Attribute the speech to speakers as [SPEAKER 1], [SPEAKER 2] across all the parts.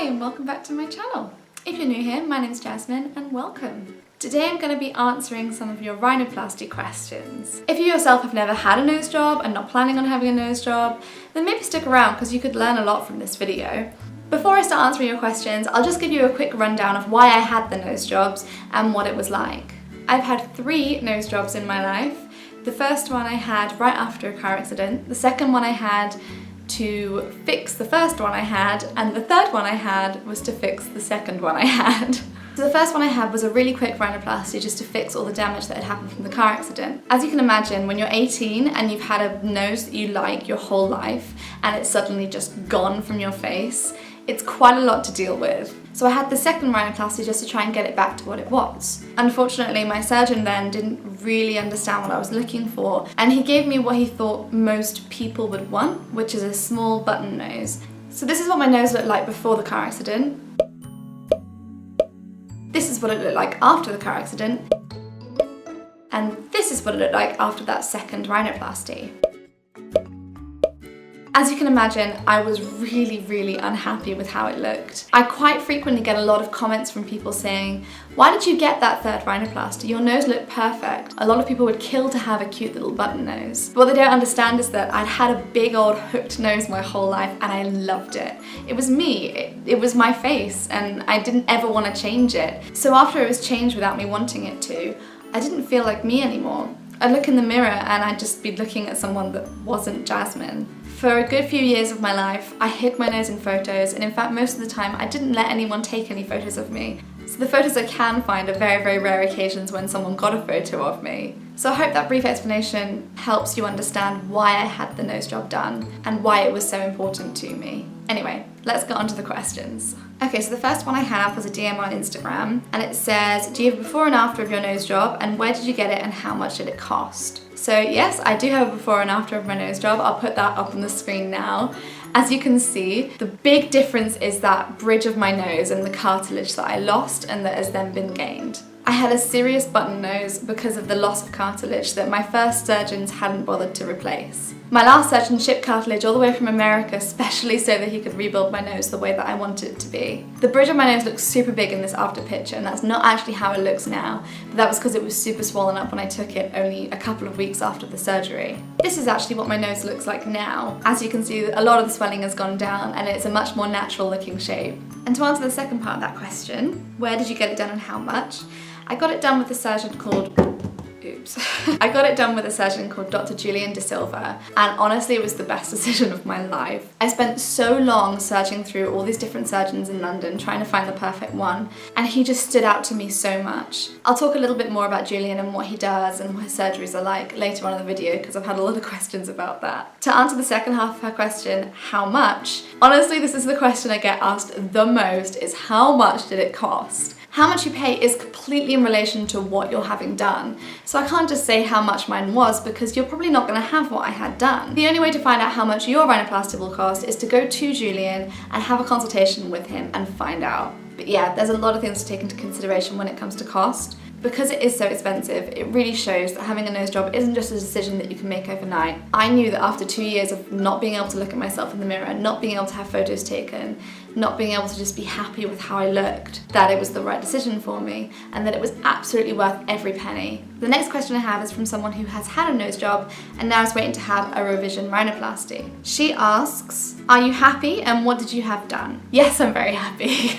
[SPEAKER 1] and welcome back to my channel. If you're new here, my name's Jasmine and welcome. Today I'm going to be answering some of your rhinoplasty questions. If you yourself have never had a nose job and not planning on having a nose job, then maybe stick around because you could learn a lot from this video. Before I start answering your questions, I'll just give you a quick rundown of why I had the nose jobs and what it was like. I've had 3 nose jobs in my life. The first one I had right after a car accident, the second one I had to fix the first one I had, and the third one I had was to fix the second one I had. So the first one I had was a really quick rhinoplasty just to fix all the damage that had happened from the car accident. As you can imagine, when you're 18 and you've had a nose that you like your whole life and it's suddenly just gone from your face, it's quite a lot to deal with. So I had the second rhinoplasty just to try and get it back to what it was. Unfortunately, my surgeon then didn't really understand what I was looking for, and he gave me what he thought most people would want, which is a small button nose. So this is what my nose looked like before the car accident. This is what it looked like after the car accident. And this is what it looked like after that second rhinoplasty. As you can imagine, I was really unhappy with how it looked. I quite frequently get a lot of comments from people saying, "Why did you get that third rhinoplasty? Your nose looked perfect." A lot of people would kill to have a cute little button nose. But what they don't understand is that I'd had a big old hooked nose my whole life and I loved it. It was me, it was my face, and I didn't ever want to change it. So after it was changed without me wanting it to, I didn't feel like me anymore. I'd look in the mirror and I'd just be looking at someone that wasn't Jasmine. For a good few years of my life, I hid my nose in photos, and in fact most of the time I didn't let anyone take any photos of me. So the photos I can find are very rare occasions when someone got a photo of me. So I hope that brief explanation helps you understand why I had the nose job done and why it was so important to me. Anyway, let's get on to the questions. Okay, so the first one I have was a DM on Instagram, and it says, do you have a before and after of your nose job, and where did you get it and how much did it cost? So yes, I do have a before and after of my nose job. I'll put that up on the screen now. As you can see, the big difference is that bridge of my nose and the cartilage that I lost and that has then been gained. I had a serious button nose because of the loss of cartilage that my first surgeons hadn't bothered to replace. My last surgeon shipped cartilage all the way from America, especially so that he could rebuild my nose the way that I wanted it to be. The bridge of my nose looks super big in this after picture, and that's not actually how it looks now, but that was because it was super swollen up when I took it only a couple of weeks after the surgery. This is actually what my nose looks like now. As you can see, a lot of the swelling has gone down and it's a much more natural looking shape. And to answer the second part of that question, where did you get it done and how much? I got it done with a surgeon called I got it done with a surgeon called Dr. Julian De Silva, and honestly it was the best decision of my life. I spent so long searching through all these different surgeons in London trying to find the perfect one, and he just stood out to me so much. I'll talk a little bit more about Julian and what he does and what his surgeries are like later on in the video because I've had a lot of questions about that. To answer the second half of her question, how much? Honestly, this is the question I get asked the most, is how much did it cost? How much you pay is completely in relation to what you're having done. So I can't just say how much mine was because you're probably not going to have what I had done. The only way to find out how much your rhinoplasty will cost is to go to Julian and have a consultation with him and find out. But yeah, there's a lot of things to take into consideration when it comes to cost. Because it is so expensive, it really shows that having a nose job isn't just a decision that you can make overnight. I knew that after 2 years of not being able to look at myself in the mirror, not being able to have photos taken, not being able to just be happy with how I looked, that it was the right decision for me and that it was absolutely worth every penny. The next question I have is from someone who has had a nose job and now is waiting to have a revision rhinoplasty. She asks, are you happy and what did you have done? Yes, I'm very happy.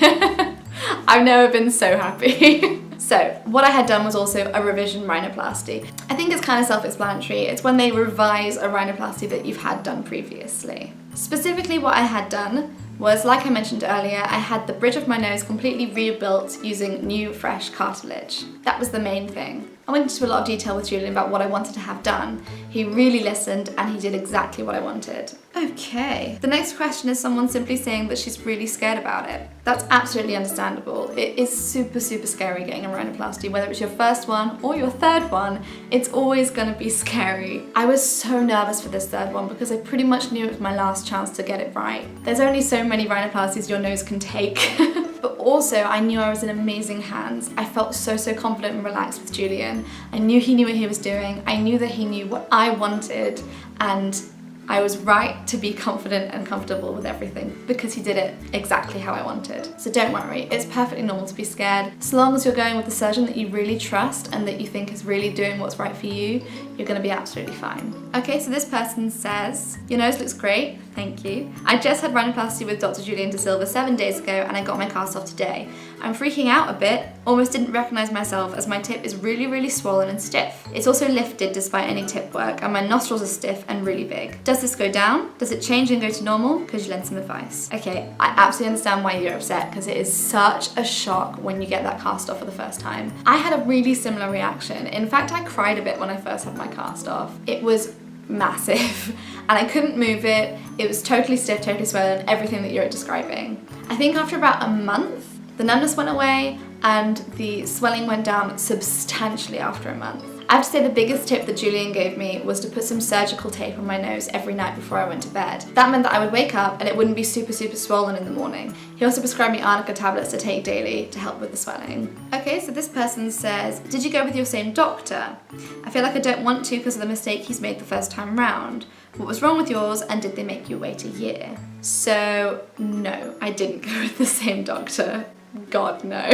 [SPEAKER 1] I've never been so happy. So, what I had done was also a revision rhinoplasty. I think it's kind of self-explanatory. It's when they revise a rhinoplasty that you've had done previously. Specifically, what I had done was, like I mentioned earlier, I had the bridge of my nose completely rebuilt using new, fresh cartilage. That was the main thing. I went into a lot of detail with Julian about what I wanted to have done. He really listened and he did exactly what I wanted. Okay, the next question is someone simply saying that she's really scared about it. That's absolutely understandable. It is super scary getting a rhinoplasty, whether it's your first one or your third one, it's always gonna be scary. I was so nervous for this third one because I pretty much knew it was my last chance to get it right. There's only so many rhinoplasties your nose can take. But also, I knew I was in amazing hands. I felt so confident and relaxed with Julian. I knew he knew what he was doing. I knew that he knew what I wanted, and I was right to be confident and comfortable with everything because he did it exactly how I wanted. So don't worry, it's perfectly normal to be scared. So long as you're going with the surgeon that you really trust and that you think is really doing what's right for you, you're gonna be absolutely fine. Okay, so this person says, your nose looks great, thank you. I just had rhinoplasty with Dr. Julian De Silva 7 days ago and I got my cast off today. I'm freaking out a bit, almost didn't recognize myself as my tip is really, really swollen and stiff. It's also lifted despite any tip work and my nostrils are stiff and really big. Does this go down? Does it change and go to normal? Could you lend some advice? Okay, I absolutely understand why you're upset because it is such a shock when you get that cast off for the first time. I had a really similar reaction. In fact, I cried a bit when I first had my cast off. It was massive and I couldn't move it. It was totally stiff, totally swollen, everything that you're describing. I think after about a month, the numbness went away and the swelling went down substantially after a month. I have to say the biggest tip that Julian gave me was to put some surgical tape on my nose every night before I went to bed. That meant that I would wake up and it wouldn't be super swollen in the morning. He also prescribed me arnica tablets to take daily to help with the swelling. Okay, so this person says, did you go with your same doctor? I feel like I don't want to because of the mistake he's made the first time round. What was wrong with yours and did they make you wait a year? So no, I didn't go with the same doctor. God, no.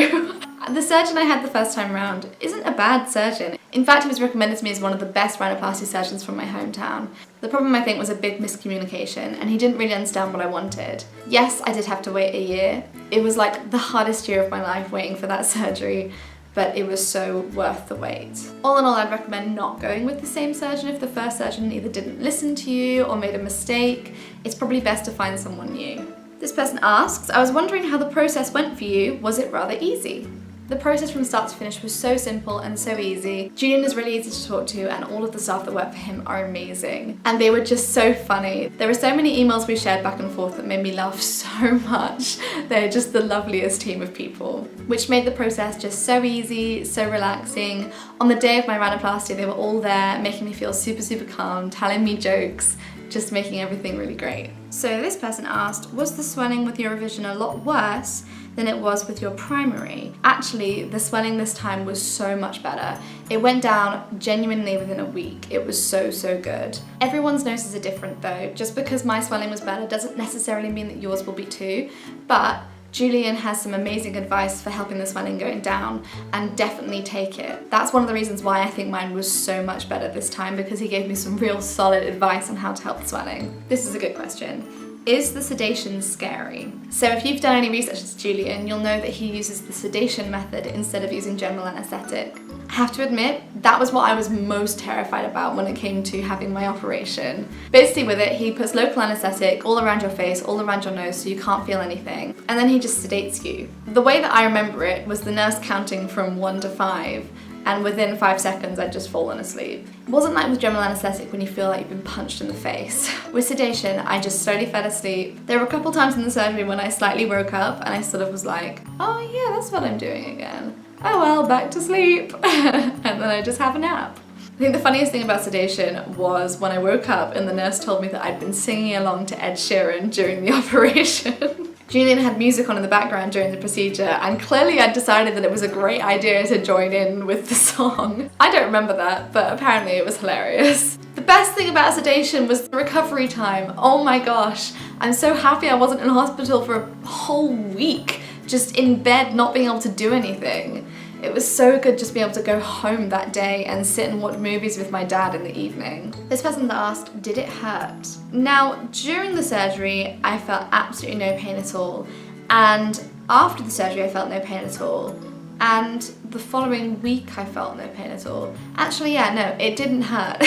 [SPEAKER 1] The surgeon I had the first time round isn't a bad surgeon. In fact, he was recommended to me as one of the best rhinoplasty surgeons from my hometown. The problem, I think, was a big miscommunication and he didn't really understand what I wanted. Yes, I did have to wait a year. It was like the hardest year of my life waiting for that surgery, but it was so worth the wait. All in all, I'd recommend not going with the same surgeon if the first surgeon either didn't listen to you or made a mistake. It's probably best to find someone new. This person asks, I was wondering how the process went for you. Was it rather easy? The process from start to finish was so simple and so easy. Julian is really easy to talk to and all of the staff that work for him are amazing. And they were just so funny. There were so many emails we shared back and forth that made me laugh so much. They're just the loveliest team of people, which made the process just so easy, so relaxing. On the day of my rhinoplasty, they were all there making me feel super calm, telling me jokes, just making everything really great. So this person asked, was the swelling with your revision a lot worse than it was with your primary? Actually, the swelling this time was so much better. It went down genuinely within a week. It was so good. Everyone's noses are different though. Just because my swelling was better doesn't necessarily mean that yours will be too, but Julian has some amazing advice for helping the swelling going down and definitely take it. That's one of the reasons why I think mine was so much better this time, because he gave me some real solid advice on how to help the swelling. This is a good question. Is the sedation scary? So if you've done any research into Julian, you'll know that he uses the sedation method instead of using general anaesthetic. I have to admit, that was what I was most terrified about when it came to having my operation. Basically with it, he puts local anaesthetic all around your face, all around your nose, so you can't feel anything, and then he just sedates you. The way that I remember it was the nurse counting from 1 to 5, and within 5 seconds I'd just fallen asleep. It wasn't like with general anaesthetic when you feel like you've been punched in the face. With sedation, I just slowly fell asleep. There were a couple times in the surgery when I slightly woke up and I sort of was like, oh yeah, that's what I'm doing again. Oh well, back to sleep. And then I just have a nap. I think the funniest thing about sedation was when I woke up and the nurse told me that I'd been singing along to Ed Sheeran during the operation. Julian had music on in the background during the procedure and clearly I'd decided that it was a great idea to join in with the song. I don't remember that, but apparently it was hilarious. The best thing about sedation was the recovery time. Oh my gosh, I'm so happy I wasn't in hospital for a whole week, just in bed not being able to do anything. It was so good just being able to go home that day and sit and watch movies with my dad in the evening. This person asked, did it hurt? Now, during the surgery, I felt absolutely no pain at all. And after the surgery, I felt no pain at all. And the following week, I felt no pain at all. Actually, yeah, no, it didn't hurt.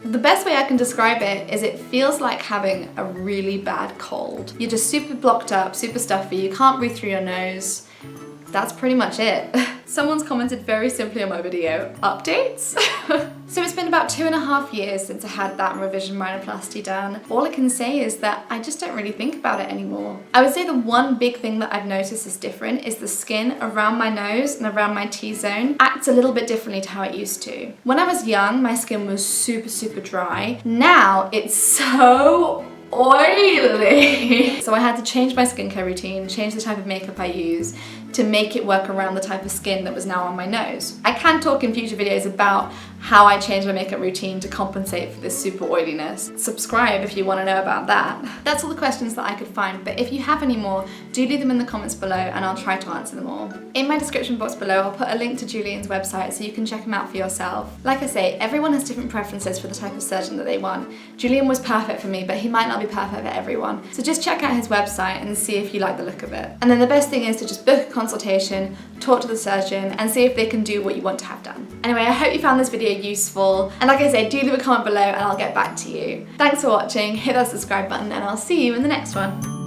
[SPEAKER 1] The best way I can describe it is it feels like having a really bad cold. You're just super blocked up, super stuffy, you can't breathe through your nose. That's pretty much it. Someone's commented very simply on my video, updates? So it's been about 2.5 years since I had that revision rhinoplasty done. All I can say is that I just don't really think about it anymore. I would say the one big thing that I've noticed is different is the skin around my nose and around my T-zone acts a little bit differently to how it used to. When I was young, my skin was super dry. Now it's so oily. So I had to change my skincare routine, change the type of makeup I use to make it work around the type of skin that was now on my nose. I can talk in future videos about how I changed my makeup routine to compensate for this super oiliness. Subscribe if you want to know about that. That's all the questions that I could find, but if you have any more, do leave them in the comments below and I'll try to answer them all. In my description box below, I'll put a link to Julian's website so you can check him out for yourself. Like I say, everyone has different preferences for the type of surgeon that they want. Julian was perfect for me, but he might not be perfect for everyone. So just check out his website and see if you like the look of it. And then the best thing is to just book a consultation, talk to the surgeon, and see if they can do what you want to have done. Anyway, I hope you found this video useful, and like I say, do leave a comment below and I'll get back to you. Thanks for watching, hit that subscribe button, and I'll see you in the next one.